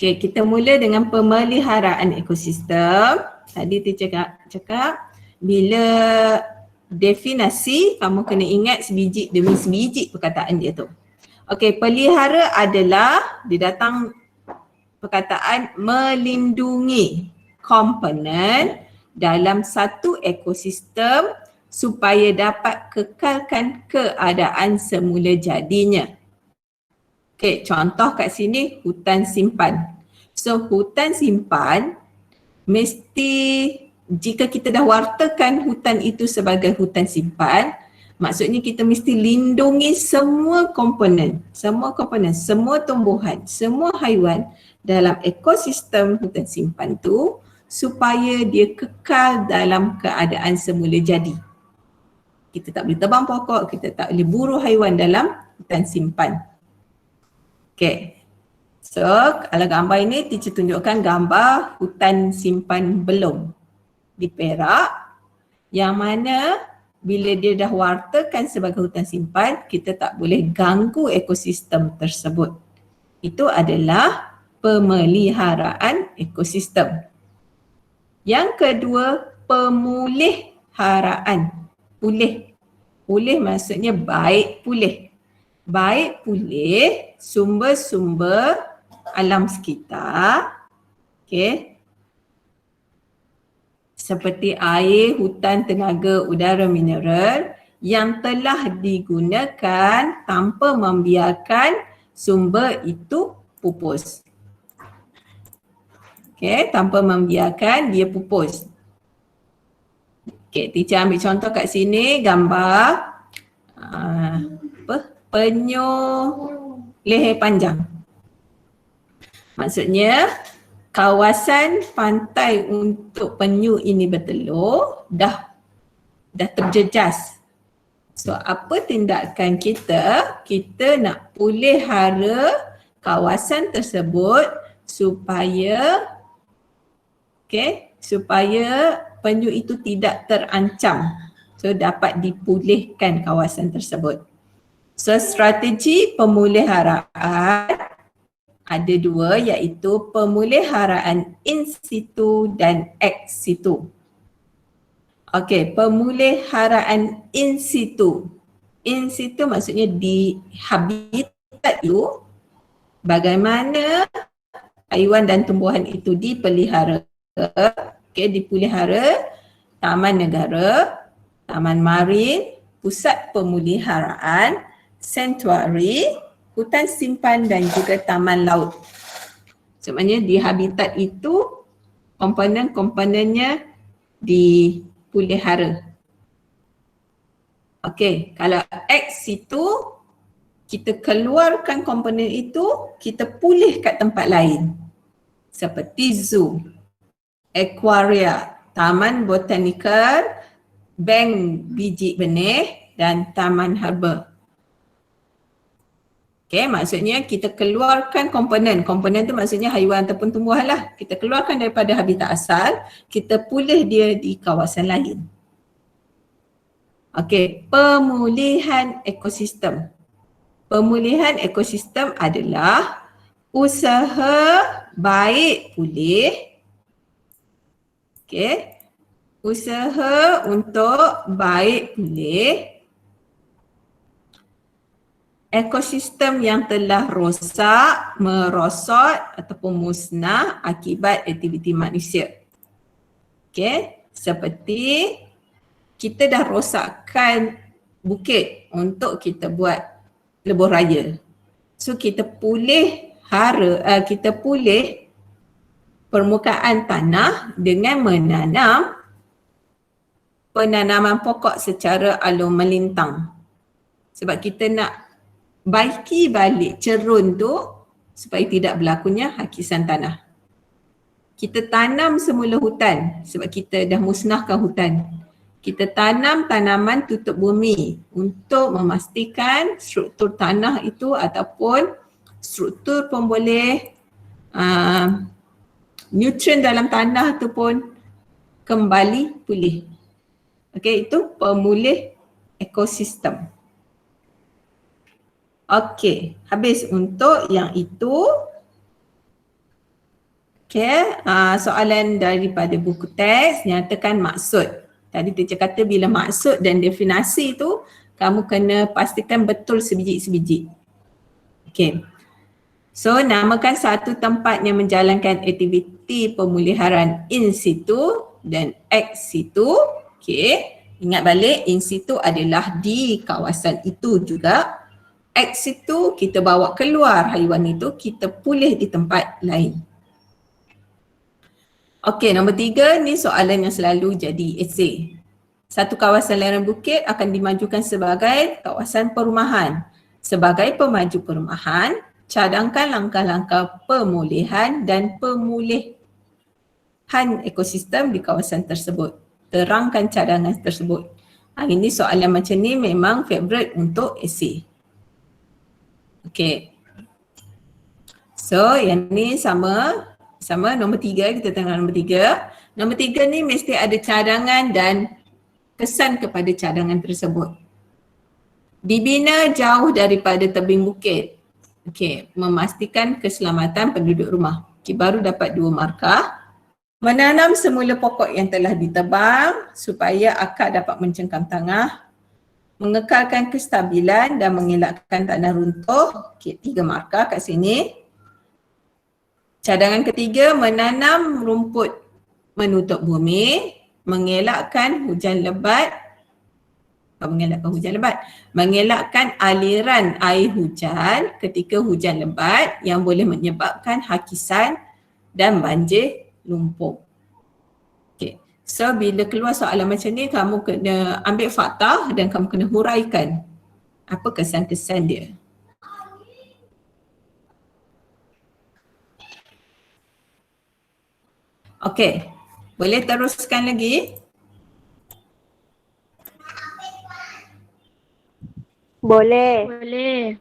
Okey, kita mula dengan pemeliharaan ekosistem. Tadi teacher cakap bila definasi kamu kena ingat sebiji demi sebiji perkataan dia tu. Okey, pelihara adalah dia datang perkataan melindungi komponen dalam satu ekosistem supaya dapat kekalkan keadaan semula jadinya. Okey, contoh kat sini hutan simpan. So hutan simpan mesti jika kita dah wartakan hutan itu sebagai hutan simpan, maksudnya kita mesti lindungi semua komponen, semua tumbuhan, semua haiwan dalam ekosistem hutan simpan tu supaya dia kekal dalam keadaan semula jadi. Kita tak boleh tebang pokok, kita tak boleh buru haiwan dalam hutan simpan. Okay. So, kalau gambar ini, teacher tunjukkan gambar hutan simpan belum di Perak yang mana bila dia dah wartakan sebagai hutan simpan, kita tak boleh ganggu ekosistem tersebut. Itu adalah pemeliharaan ekosistem. Yang kedua, pemuliharaan. Pulih maksudnya baik pulih. Baik pulih sumber-sumber alam sekitar, okay, seperti air, hutan, tenaga, udara, mineral yang telah digunakan tanpa membiarkan sumber itu pupus. Okay, tanpa membiarkan dia pupus. Okay, teacher ambil contoh kat sini gambar penyu leher panjang. Maksudnya kawasan pantai untuk penyu ini bertelur dah terjejas. So apa tindakan kita? Kita nak pulihara kawasan tersebut supaya penyu itu tidak terancam. So dapat dipulihkan kawasan tersebut. So strategi pemeliharaan ada dua, iaitu pemeliharaan in situ dan ex situ. Okey, pemeliharaan in situ. In situ maksudnya di habitat itu, bagaimana haiwan dan tumbuhan itu dipelihara. Okey, dipelihara taman negara, taman marin, pusat pemeliharaan, sanctuary, hutan simpan dan juga taman laut. Sebenarnya di habitat itu komponen-komponennya dipelihara. Okey, kalau ex situ kita keluarkan komponen itu, kita pulih kat tempat lain. Seperti zoo, aquaria, taman botanikal, bank biji benih dan taman herba. Okay, maksudnya kita keluarkan komponen. Komponen tu maksudnya haiwan ataupun tumbuhan lah. Kita keluarkan daripada habitat asal, kita pulih dia di kawasan lain. Okey, pemulihan ekosistem. Pemulihan ekosistem adalah usaha baik pulih. Okey, usaha untuk baik pulih ekosistem yang telah rosak, merosot ataupun musnah akibat aktiviti manusia. Okey, seperti kita dah rosakkan bukit untuk kita buat lebuh raya. So kita pulih permukaan tanah dengan menanam penanaman pokok secara alur melintang. Sebab kita nak baiki balik cerun tu supaya tidak berlakunya hakisan tanah. Kita tanam semula hutan sebab kita dah musnahkan hutan. Kita tanam tanaman tutup bumi untuk memastikan struktur tanah itu ataupun struktur pemboleh nutrien dalam tanah tu pun kembali pulih. Okey, itu pemulih ekosistem. Okey, habis untuk yang itu Okay, soalan daripada buku teks, nyatakan maksud. Tadi teacher kata bila maksud dan definasi tu kamu kena pastikan betul sebiji-sebiji. Okay. So namakan satu tempat yang menjalankan aktiviti pemeliharaan in situ dan ex situ. Okay. Ingat balik, in situ adalah di kawasan itu juga. Ex situ kita bawa keluar haiwan itu, kita pulih di tempat lain. Okey, nombor 3 ni soalan yang selalu jadi esei. Satu kawasan lereng bukit akan dimajukan sebagai kawasan perumahan. Sebagai pemaju perumahan, cadangkan langkah-langkah pemulihan dan pemulihan ekosistem di kawasan tersebut. Terangkan cadangan tersebut. Ini soalan macam ni memang favourite untuk esei. Okey. So yang ni sama nombor 3, kita tengok nombor 3. Nombor 3 ni mesti ada cadangan dan kesan kepada cadangan tersebut. Dibina jauh daripada tebing bukit. Okey, memastikan keselamatan penduduk rumah. Okey, baru dapat 2 markah. Menanam semula pokok yang telah ditebang supaya akar dapat mencengkam tanah. Mengekalkan kestabilan dan mengelakkan tanah runtuh. Okey, 3 markah kat sini. Cadangan ketiga, menanam rumput menutup bumi, mengelakkan hujan lebat, mengelakkan aliran air hujan ketika hujan lebat yang boleh menyebabkan hakisan dan banjir lumpur. Okay. So bila keluar soalan macam ni, kamu kena ambil fakta dan kamu kena huraikan apa kesan-kesan dia. Okey, boleh teruskan lagi? Boleh.